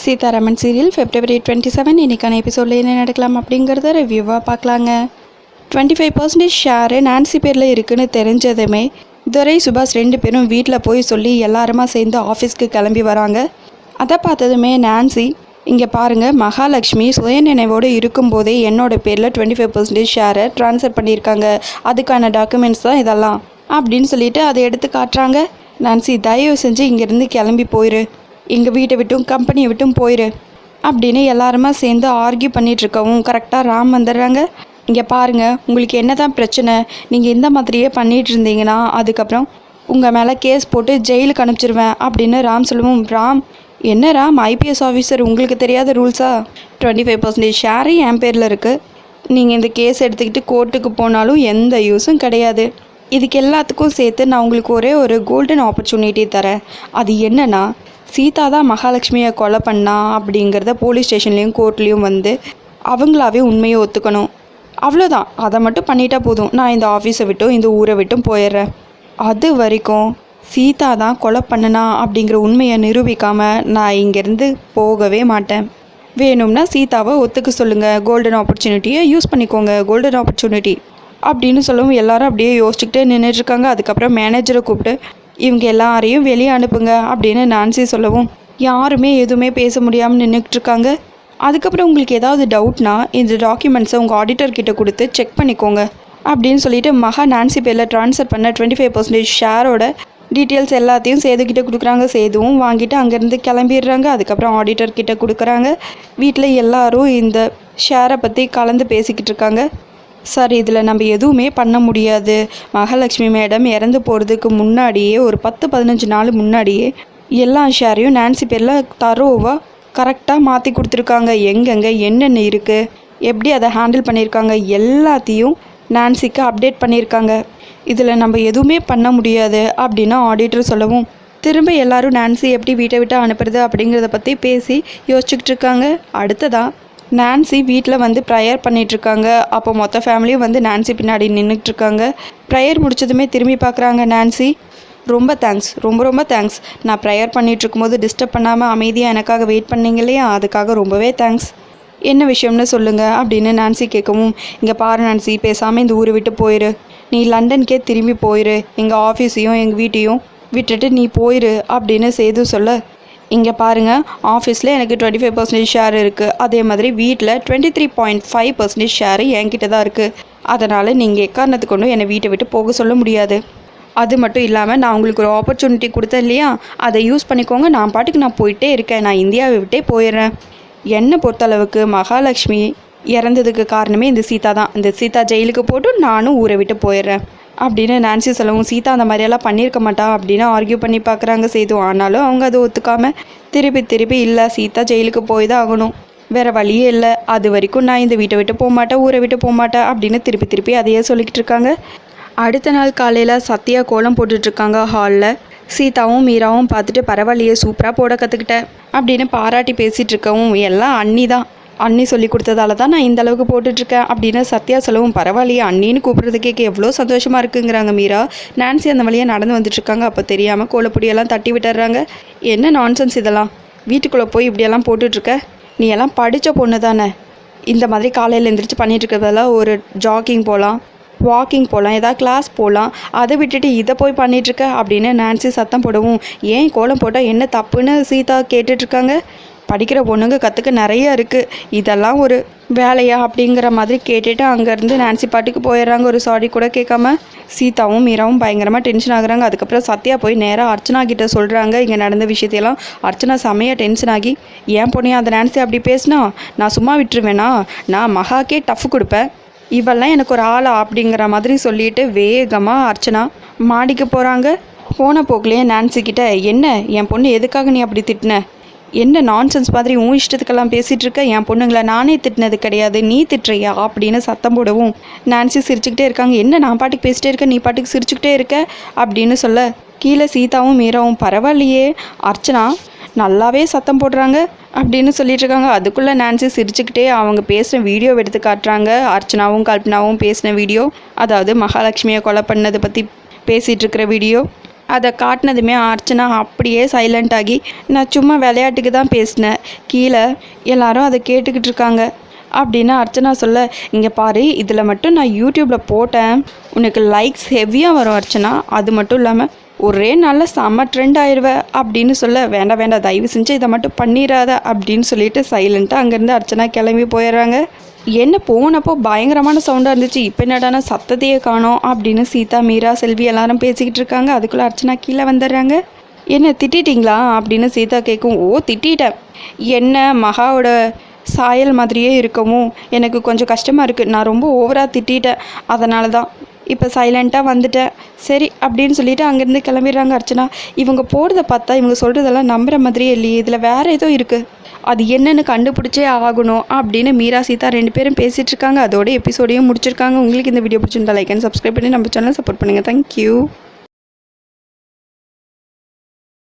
Sitharaman serial February 27 இன்றைக்கான எபிசோடில் என்ன நடக்கலாம் அப்படிங்கிறத ரிவ்யூவாக பார்க்கலாங்க. 25% ஷேரு நான்சி பேரில் இருக்குன்னு தெரிஞ்சதுமே துரை சுபாஷ் 2 பேரும் வீட்டில் போய் சொல்லி எல்லாருமா சேர்ந்து ஆஃபீஸ்க்கு கிளம்பி வராங்க. அதை பார்த்ததுமே நான்சி, இங்கே பாருங்கள், மகாலட்சுமி சுயநினைவோடு இருக்கும்போதே என்னோடய பேரில் 25% ஷேரை ட்ரான்ஸ்ஃபர் பண்ணியிருக்காங்க, அதுக்கான டாக்குமெண்ட்ஸ் தான் இதெல்லாம் அப்படின்னு சொல்லிட்டு அதை எடுத்து காட்டுறாங்க. நான்சி, தயவு செஞ்சு இங்கேருந்து கிளம்பி போயிரு, எங்கள் வீட்டை விட்டும் கம்பெனியை விட்டும் போயிரு அப்படின்னு எல்லாருமா சேர்ந்து ஆர்கியூ பண்ணிகிட்ருக்கவும் கரெக்டாக ராம் வந்துடுறாங்க. இங்கே பாருங்கள், உங்களுக்கு என்ன தான் பிரச்சனை, நீங்கள் இந்த மாதிரியே பண்ணிகிட்டு இருந்தீங்கன்னா அதுக்கப்புறம் உங்கள் மேலே கேஸ் போட்டு ஜெயிலுக்கு அனுப்பிச்சிருவேன் அப்படின்னு ராம் சொல்லவும், ராம் என்ன ராம், ஐபிஎஸ் ஆஃபீஸர், உங்களுக்கு தெரியாத ரூல்ஸா? 25% ஷேரு என் பேரில் இருக்குது, நீங்கள் இந்த கேஸ் எடுத்துக்கிட்டு கோர்ட்டுக்கு போனாலும் எந்த யூஸும் கிடையாது. இதுக்கு எல்லாத்துக்கும் சேர்த்து நான் உங்களுக்கு ஒரே ஒரு கோல்டன் ஆப்பர்ச்சுனிட்டி தரேன். அது என்னென்னா, சீதா தான் மகாலட்சுமியை கொலை பண்ணா அப்படிங்கிறத போலீஸ் ஸ்டேஷன்லேயும் கோர்ட்லேயும் வந்து அவங்களாவே உண்மையை ஒத்துக்கணும். அவ்வளோதான், அதை மட்டும் பண்ணிட்டா போதும், நான் இந்த ஆஃபீஸை விட்டும் இந்த ஊரை விட்டும் போயிடுறேன். அது வரைக்கும் சீதா தான் கொலை பண்ணனா அப்படிங்கிற உண்மையை நிரூபிக்காமல் நான் இங்கேருந்து போகவே மாட்டேன். வேணும்னா சீதாவை ஒத்துக்க சொல்லுங்கள், கோல்டன் ஆப்பர்ச்சுனிட்டியை யூஸ் பண்ணிக்கோங்க, கோல்டன் ஆப்பர்ச்சுனிட்டி அப்படின்னு சொல்லவும் எல்லாரும் அப்படியே யோசிச்சுக்கிட்டே நின்றுட்டுருக்காங்க. அதுக்கப்புறம் மேனேஜரை கூப்பிட்டு இவங்க எல்லாரையும் வெளியே அனுப்புங்க அப்படின்னு நான்சி சொல்லவும் யாருமே எதுவுமே பேச முடியாமல் நின்றுட்டுருக்காங்க. அதுக்கப்புறம் உங்களுக்கு ஏதாவது டவுட்னா இந்த டாக்குமெண்ட்ஸை உங்கள் ஆடிட்டர்கிட்ட கொடுத்து செக் பண்ணிக்கோங்க அப்படின்னு சொல்லிட்டு நான்சி பேரில் ட்ரான்ஸ்ஃபர் பண்ண 25% ஷேரோட டீட்டெயில்ஸ் எல்லாத்தையும் சேதுக்கிட்ட கொடுக்குறாங்க. சேதுவும் வாங்கிட்டு அங்கேருந்து கிளம்பிடுறாங்க. அதுக்கப்புறம் ஆடிட்டர்கிட்ட கொடுக்குறாங்க. வீட்டில் எல்லாரும் இந்த ஷேரை பற்றி கலந்து பேசிக்கிட்டு இருக்காங்க. சார், இதில் நம்ம எதுவுமே பண்ண முடியாது, மகாலட்சுமி மேடம் இறந்து போகிறதுக்கு முன்னாடியே ஒரு 10-15 நாள் முன்னாடியே எல்லா ஷேரையும் நான்சி பேரில் தரோவாக கரெக்டாக மாற்றி கொடுத்துருக்காங்க. எங்கெங்கே என்னென்ன இருக்குது, எப்படி அதை ஹேண்டில் பண்ணியிருக்காங்க எல்லாத்தையும் நான்சிக்கு அப்டேட் பண்ணியிருக்காங்க. இதில் நம்ம எதுவுமே பண்ண முடியாது அப்படின்னு ஆடிட்டர் சொல்லவும் திரும்ப எல்லாரும் நான்சி எப்படி வீட்டை விட்டு அனுப்புறது அப்படிங்கிறத பற்றி பேசி யோசிச்சுக்கிட்டு இருக்காங்க. அடுத்ததாக நான்சி வீட்டில் வந்து ப்ரேயர் பண்ணிகிட்ருக்காங்க. அப்போ மொத்த ஃபேமிலியும் வந்து நான்சி பின்னாடி நின்றுட்டுருக்காங்க. ப்ரேயர் முடிச்சதுமே திரும்பி பார்க்குறாங்க நான்சி. ரொம்ப தேங்க்ஸ், ரொம்ப ரொம்ப தேங்க்ஸ், நான் ப்ரேயர் பண்ணிகிட்ருக்கும்போது டிஸ்டர்ப் பண்ணாமல் அமைதியாக எனக்காக வெயிட் பண்ணீங்க இல்லையா, அதுக்காக ரொம்பவே தேங்க்ஸ். என்ன விஷயம்னு சொல்லுங்கள் அப்படின்னு நான்சி கேட்கவும், இங்கே பாரு நான்சி, பேசாமல் இந்த ஊரை விட்டு போயிரு, நீ லண்டனுக்கே திரும்பி போயிரு, எங்கள் ஆஃபீஸையும் எங்கள் வீட்டையும் விட்டுட்டு நீ போயிரு அப்படின்னு சேது சொல்ல, இங்கே பாருங்கள், ஆஃபீஸில் எனக்கு 25% ஷேர் இருக்குது, அதே மாதிரி வீட்டில் 23.5% ஷேரு என்கிட்ட தான் இருக்குது. அதனால் நீங்கள் எக்காரணத்துக்கு கொண்டு என்னை வீட்டை விட்டு போக சொல்ல முடியாது. அது மட்டும் இல்லாமல் நான் உங்களுக்கு ஒரு ஆப்பர்ச்சுனிட்டி கொடுத்தேன் இல்லையா, அதை யூஸ் பண்ணிக்கோங்க, நான் பாட்டுக்கு நான் போயிட்டே இருக்கேன், நான் இந்தியாவை விட்டே போயிடுறேன். என்னை பொறுத்தளவுக்கு மகாலட்சுமி இறந்ததுக்கு காரணமே இந்த சீதா தான். இந்த சீதா ஜெயிலுக்கு போட்டு நானும் ஊரை விட்டு போயிடுறேன் அப்படின்னு நான்சி சொல்லவும், சீதா அந்த மாதிரியெல்லாம் பண்ணியிருக்க மாட்டா அப்படின்னு ஆர்கியூ பண்ணி பார்க்குறாங்க சேது. ஆனாலும் அவங்க அதை ஒத்துக்காமல் திருப்பி இல்லை, சீதா ஜெயிலுக்கு போய் தான் ஆகணும், வேறு வழியே இல்லை, அது வரைக்கும் நான் இந்த வீட்டை விட்டு போக மாட்டேன், ஊரை விட்டு போக மாட்டேன் அப்படின்னு திருப்பி அதையே சொல்லிக்கிட்டு இருக்காங்க. அடுத்த நாள் காலையில் சத்யா கோலம் போட்டுட்ருக்காங்க ஹாலில். சீதாவும் மீராவும் பார்த்துட்டு பரவாயில்லையே, சூப்பராக போட கற்றுக்கிட்டேன் அப்படின்னு பாராட்டி பேசிகிட்டு இருக்கவும், எல்லாம் அண்ணி சொல்லி கொடுத்ததால தான் நான் இந்த அளவுக்கு போட்டுட்ருக்கேன் அப்படின்னு சத்யா சொல்லவும், பரவாயில்லையே, அண்ணின்னு கூப்பிட்றதுக்கே எவ்வளோ சந்தோஷமாக இருக்குங்கிறாங்க மீரா. நான்சி அந்த வழியாக நடந்து வந்துட்டுருக்காங்க. அப்போ தெரியாமல் கோலப்பொடியெல்லாம் தட்டி விட்டுறாங்க. என்ன நான்சென்ஸ் இதெல்லாம், வீட்டுக்குள்ளே போய் இப்படியெல்லாம் போட்டுட்ருக்க, நீ எல்லாம் படித்த பொண்ணு தானே, இந்த மாதிரி காலையில் எழுந்திரிச்சு பண்ணிகிட்ருக்கிறதெல்லாம் ஒரு ஜாக்கிங் போகலாம், வாக்கிங் போகலாம், ஏதாவது கிளாஸ் போகலாம், அதை விட்டுட்டு இதை போய் பண்ணிகிட்ருக்க அப்படின்னு நான்சி சத்தம் போடவும், ஏன் கோலம் போட்டால் என்ன தப்புன்னு சீதா கேட்டுட்ருக்காங்க. படிக்கிற பொண்ணுங்க கற்றுக்க நிறைய இருக்குது, இதெல்லாம் ஒரு வேலையா அப்படிங்கிற மாதிரி கேட்டுட்டு அங்கேருந்து நான்சி பாட்டுக்கு போயிடுறாங்க. ஒரு சாரி கூட கேட்காம. சீதாவும் மீராவும் பயங்கரமாக டென்ஷன் ஆகுறாங்க. அதுக்கப்புறம் சத்யா போய் நேராக அர்ச்சனா கிட்ட சொல்கிறாங்க இங்கே நடந்த விஷயத்தையெல்லாம். அர்ச்சனா செம்மையாக டென்ஷன் ஆகி, ஏன் பொண்ணையா அந்த நான்சி அப்படி பேசினா நான் சும்மா விட்டுருவேனா, நான் மகாக்கே டஃப் கொடுப்பேன், இவெல்லாம் எனக்கு ஒரு ஆளா அப்படிங்கிற மாதிரி சொல்லிட்டு வேகமாக அர்ச்சனா மாடிக்கு போகிறாங்க. போன போக்குலேயே நான்சி கிட்ட, என்ன என் பொண்ணு எதுக்காக நீ அப்படி திட்டின, என்ன நான்சென்ஸ் மாதிரி உன் இஷ்டத்துக்கெல்லாம் பேசிகிட்டு இருக்க, என் பொண்ணுங்களை நானே திட்டினது கிடையாது, நீ திட்டுறியா அப்படின்னு சத்தம் போடவும் நான்சி சிரிச்சுக்கிட்டே இருக்காங்க. என்ன நான் பாட்டுக்கு பேசிட்டே இருக்க, நீ பாட்டுக்கு சிரிச்சுக்கிட்டே இருக்க அப்படின்னு சொல்ல, கீழே சீதாவும் மீராவும் பரவாயில்லையே அர்ச்சனா நல்லாவே சத்தம் போடுறாங்க அப்படின்னு சொல்லிட்டு இருக்காங்க. அதுக்குள்ளே நான்சி சிரிச்சுக்கிட்டே அவங்க பேசின வீடியோ எடுத்து காட்டுறாங்க. அர்ச்சனாவும் கல்பனாவும் பேசின வீடியோ, அதாவது மகாலட்சுமியை கொலை பண்ணதை பற்றி பேசிகிட்டு இருக்கிற வீடியோ. அதை காட்டினதுமே அர்ச்சனா அப்படியே சைலண்ட் ஆகி, நான் சும்மா விளையாட்டுக்கு தான் பேசினேன், கீழே எல்லாரும் அதை கேட்டுக்கிட்டு இருக்காங்க அப்படின்னு அர்ச்சனா சொல்ல, இங்கே பாரு, இதில் மட்டும் நான் யூடியூப்பில் போட்டேன், உனக்கு லைக்ஸ் ஹெவியாக வரும் அர்ச்சனா, அது மட்டும் இல்லாமல் ஒரே நாளில் செம்ம ட்ரெண்ட் ஆயிடுவ அப்படின்னு சொல்ல, வேண்டாம் வேண்டாம், தயவு செஞ்சு இதை மட்டும் பண்ணிடாத அப்படின்னு சொல்லிட்டு சைலண்ட்டாக அங்கேருந்து அர்ச்சனா கிளம்பி போயிடுறாங்க. என்ன போனப்போ பயங்கரமான சவுண்டாக இருந்துச்சு, இப்போ என்னடானா சத்தத்தையே காணோம் அப்படின்னு சீதா, மீரா, செல்வி எல்லாரும் பேசிக்கிட்டு இருக்காங்க. அதுக்குள்ளே அர்ச்சனா கீழே வந்துடுறாங்க. என்ன திட்டிட்டீங்களா அப்படின்னு சீதா கேட்கும். ஓ திட்டிட்டேன், என்ன மகாவோட சாயல் மாதிரியே இருக்கவும் எனக்கு கொஞ்சம் கஷ்டமாக இருக்குது, நான் ரொம்ப ஓவராக திட்டிட்டேன், அதனால தான் இப்போ சைலண்ட்டாக வந்துட்டேன், சரி அப்படின்னு சொல்லிட்டு அங்கேருந்து கிளம்பிடுறாங்க அர்ச்சனா. இவங்க போகிறத பார்த்தா இவங்க சொல்கிறதெல்லாம் நம்புகிற மாதிரியே இல்லையே, இதில் வேறு ஏதோ இருக்குது, அது என்னன்னு கண்டுபிடிச்சே ஆகணும் அப்படின்னு மீரா, சீதா 2 பேரும் பேசிகிட்டு இருக்காங்க. அதோட எபிசோடையும் முடிச்சிருக்காங்க. உங்களுக்கு இந்த வீடியோ பிடிச்சிருந்தா லைக் அண்ட் சப்ஸ்கிரைப் பண்ணி நம்ம சேனலை சப்போர்ட் பண்ணுங்கள். தேங்க்யூ.